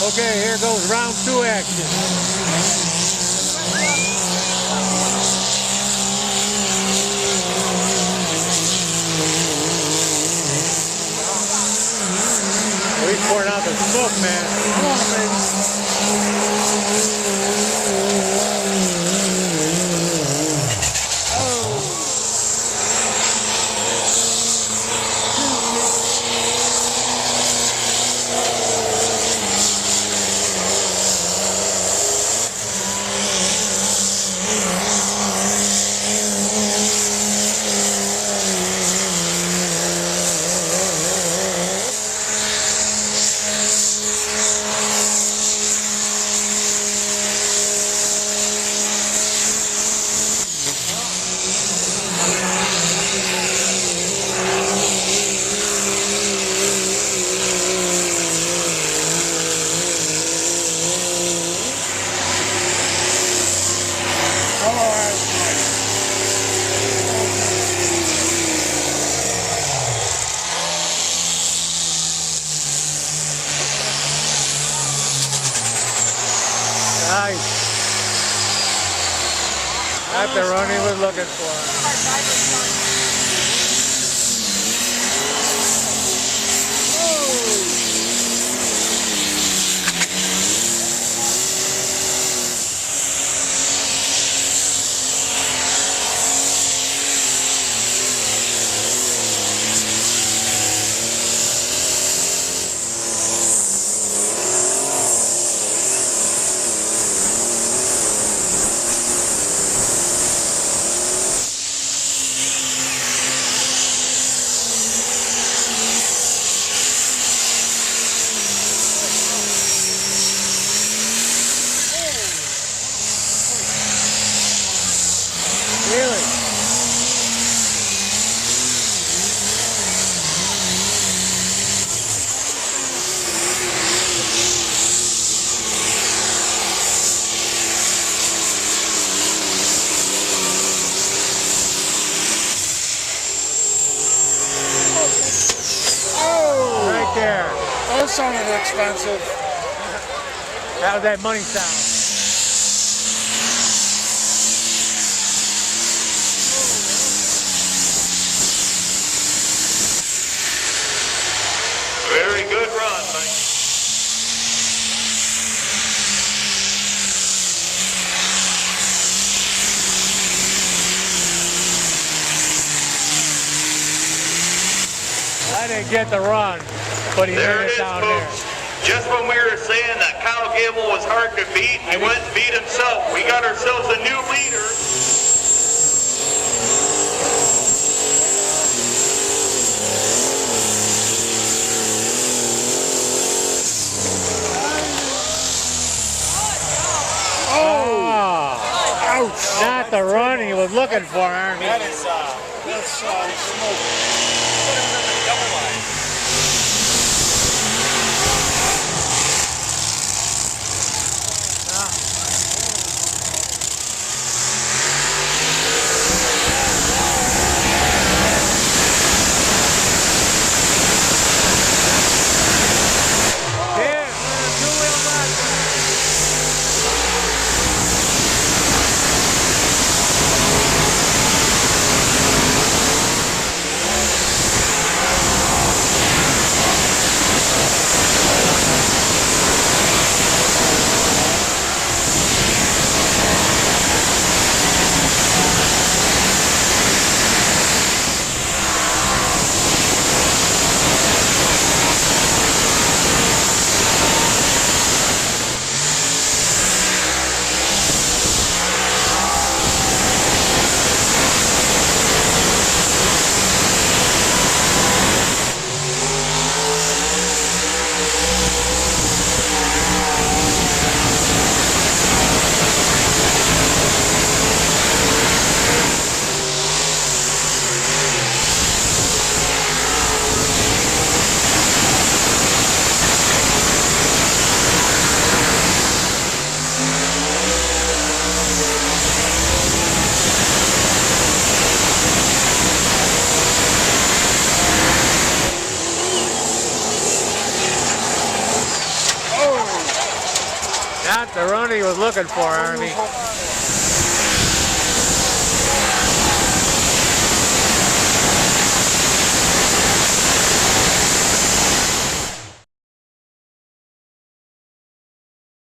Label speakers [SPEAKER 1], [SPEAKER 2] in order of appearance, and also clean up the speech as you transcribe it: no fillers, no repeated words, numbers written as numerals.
[SPEAKER 1] Okay, here goes round 2 action. Oh, he's pouring out the smoke, man. Come on, baby. Nice. That's the run he was looking for. Really? Oh! Right there.
[SPEAKER 2] That sounded expensive.
[SPEAKER 1] How's that money sound?
[SPEAKER 3] Very good run, Mike.
[SPEAKER 1] I didn't get the run, but he
[SPEAKER 3] There
[SPEAKER 1] made
[SPEAKER 3] it
[SPEAKER 1] it
[SPEAKER 3] is,
[SPEAKER 1] down
[SPEAKER 3] folks.
[SPEAKER 1] there.
[SPEAKER 3] Just when we were saying that Kyle Gable was hard to beat, he went and beat himself. We got ourselves a new leader.
[SPEAKER 1] Ouch! Not the run he was looking for, Army.
[SPEAKER 2] That's smoke.
[SPEAKER 3] Double line.
[SPEAKER 1] Not the run he was looking for, Army.
[SPEAKER 2] He was hoping